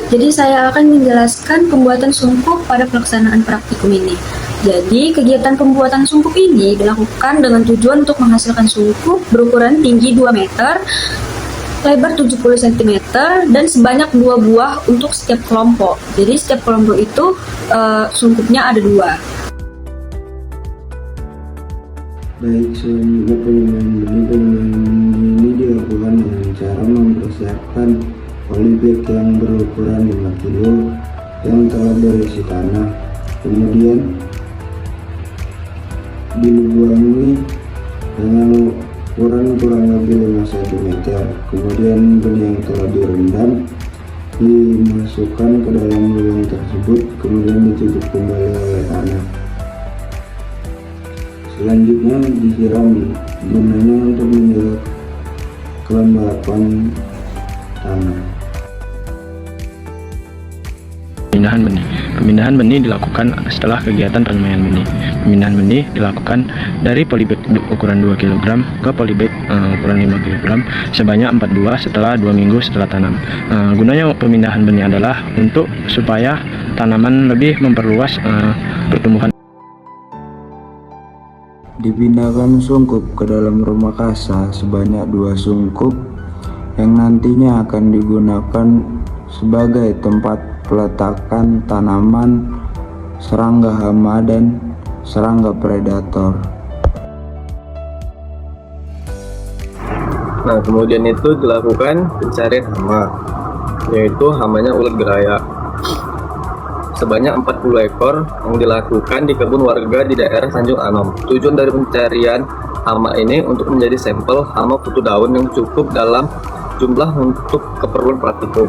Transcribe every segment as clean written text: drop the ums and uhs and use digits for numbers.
Jadi saya akan menjelaskan pembuatan sungkup pada pelaksanaan praktikum ini. Jadi kegiatan pembuatan sungkup ini dilakukan dengan tujuan untuk menghasilkan sungkup berukuran tinggi 2 meter, lebar 70 cm, dan sebanyak 2 buah untuk setiap kelompok. Jadi setiap kelompok itu sungkupnya ada 2. Baik, selanjutnya penilaian ini dilakukan dengan cara mempersiapkan polybag yang berukuran 5 kilo yang telah berisi tanah, kemudian dilubangi dengan ukuran kurang lebih 5 cm. Kemudian benih yang telah direndam dimasukkan ke dalam lubang tersebut, kemudian ditutup kembali oleh tanah. Selanjutnya disiram, gunanya untuk menjaga kelembapan tanah. Pemindahan benih dilakukan setelah kegiatan penyemaian benih. Pemindahan benih dilakukan dari polybag ukuran 2 kg ke polybag ukuran 5 kg sebanyak 4 buah setelah 2 minggu setelah tanam. Gunanya pemindahan benih adalah untuk supaya tanaman lebih memperluas pertumbuhan. Dipindahkan sungkup ke dalam rumah kasa sebanyak 2 sungkup yang nantinya akan digunakan sebagai tempat peletakan tanaman serangga hama dan serangga predator. Nah, kemudian itu dilakukan pencarian hama, yaitu hamanya ulat geraya sebanyak 40 ekor yang dilakukan di kebun warga di daerah Tanjung Anom. Tujuan dari pencarian hama ini untuk menjadi sampel hama kutu daun yang cukup dalam jumlah untuk keperluan praktikum.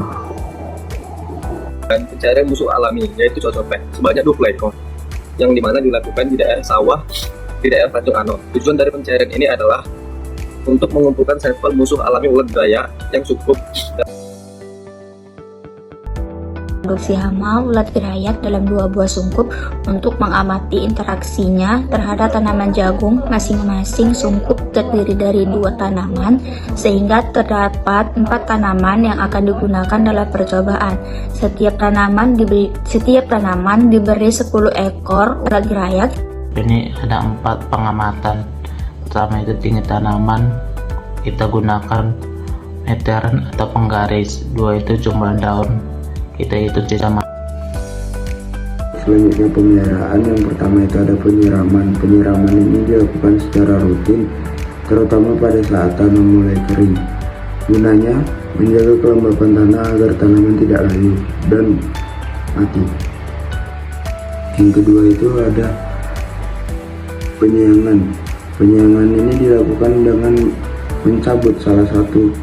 Dan pencarian musuh alami, yaitu cocopet sebanyak 20 ekor yang dimana dilakukan di daerah sawah di daerah Tanjung Anom. Tujuan dari pencarian ini adalah untuk mengumpulkan sampel musuh alami ulat geraya yang cukup. Produksi hama ulat gerayat dalam 2 buah sungkup untuk mengamati interaksinya terhadap tanaman jagung. Masing-masing sungkup terdiri dari 2 tanaman sehingga terdapat 4 tanaman yang akan digunakan dalam percobaan. Setiap tanaman diberi 10 ekor ulat gerayat. Ini ada 4 pengamatan. Pertama itu tinggi tanaman, kita gunakan meteran atau penggaris. 2 itu jumlah daun, kita hitung sama. Selanjutnya pemeliharaan. Yang pertama itu ada penyiraman. Penyiraman ini dilakukan secara rutin, terutama pada saat tanah mulai kering. Gunanya menjaga kelembapan tanah agar tanaman tidak layu dan mati. Yang kedua itu ada penyiangan. Penyiangan ini dilakukan dengan mencabut salah satu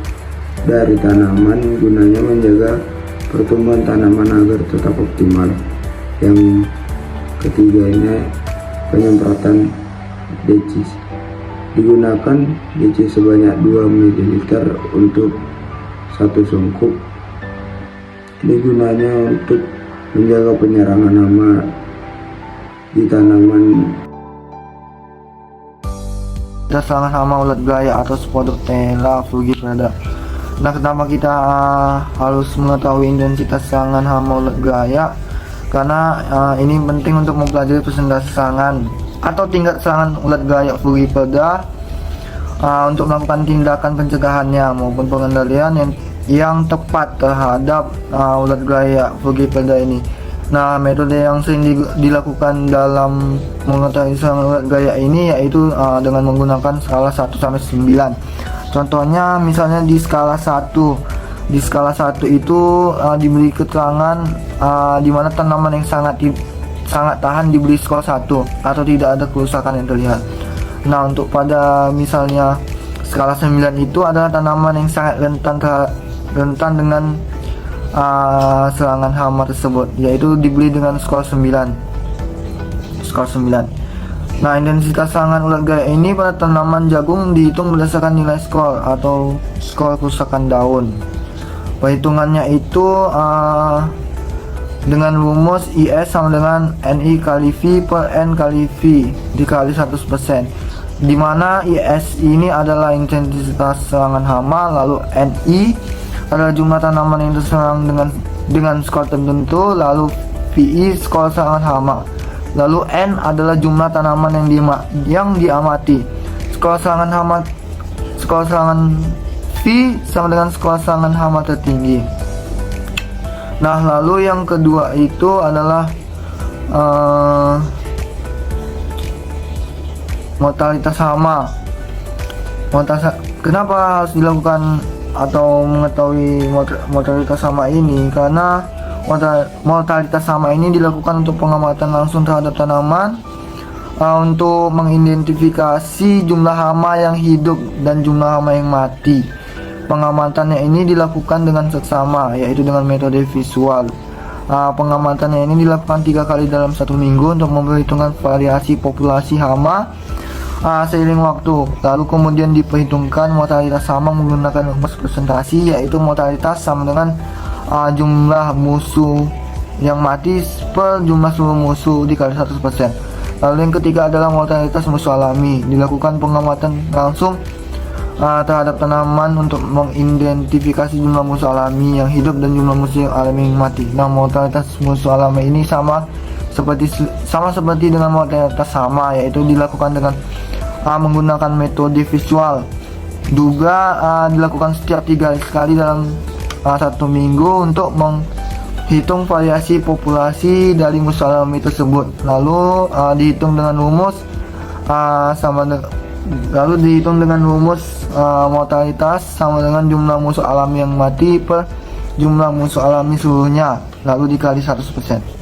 dari tanaman, gunanya menjaga pertumbuhan tanaman agar tetap optimal. Yang ketiga ini penyemprotan decis. Digunakan decis sebanyak 2 ml untuk 1 sungkup. Ini gunanya untuk menjaga penyerangan hama di tanaman. Serangan hama ulat geraya atau Spodoptera frugiperda. Nah, pertama kita harus mengetahui intensitas serangan hama ulat geraya karena ini penting untuk mempelajari presentasi serangan atau tingkat serangan ulat geraya frugiperda untuk melakukan tindakan pencegahannya maupun pengendalian yang tepat terhadap ulat geraya frugiperda ini. Nah, metode yang sering dilakukan dalam mengetahui serangan ulat geraya ini yaitu dengan menggunakan skala 1 sampai 9. Contohnya misalnya di skala 1. Di skala 1 itu diberi keterangan di mana tanaman yang sangat tahan diberi skor 1 atau tidak ada kerusakan yang terlihat. Nah, untuk pada misalnya skala 9 itu adalah tanaman yang sangat rentan dengan serangan hama tersebut, yaitu dibeli dengan skor 9. Nah, intensitas serangan ulat geraya ini pada tanaman jagung dihitung berdasarkan nilai skor atau skor kerusakan daun. Perhitungannya itu dengan rumus IS sama dengan NI kali V per N kali V dikali 100%, di mana IS ini adalah intensitas serangan hama, lalu NI adalah jumlah tanaman yang terserang dengan dengan skor tertentu, lalu VI skor serangan hama, lalu N adalah jumlah tanaman yang diamati. Skor serangan V sama dengan skor serangan hama tertinggi. Nah, lalu yang kedua itu adalah mortalitas hama. Kenapa harus dilakukan atau mengetahui mortalitas hama ini? Karena mortalitas hama ini dilakukan untuk pengamatan langsung terhadap tanaman untuk mengidentifikasi jumlah hama yang hidup dan jumlah hama yang mati. Pengamatannya ini dilakukan dengan seksama, yaitu dengan metode visual. Pengamatannya ini dilakukan 3 kali dalam 1 minggu untuk memperhitungkan variasi populasi hama seiring waktu. Lalu kemudian diperhitungkan mortalitas hama menggunakan rumus presentasi, yaitu mortalitas sama dengan jumlah musuh yang mati per jumlah seluruh musuh dikali 100%. Lalu yang ketiga adalah mortalitas musuh alami. Dilakukan pengamatan langsung terhadap tanaman untuk mengidentifikasi jumlah musuh alami yang hidup dan jumlah musuh alami yang mati. Nah, mortalitas musuh alami ini sama seperti dengan mortalitas hama, yaitu dilakukan dengan menggunakan metode visual. Juga dilakukan setiap 3 kali dalam 1 minggu untuk menghitung variasi populasi dari musuh alami tersebut. Lalu dihitung dengan rumus mortalitas sama dengan jumlah musuh alami yang mati per jumlah musuh alami seluruhnya, lalu dikali 100%.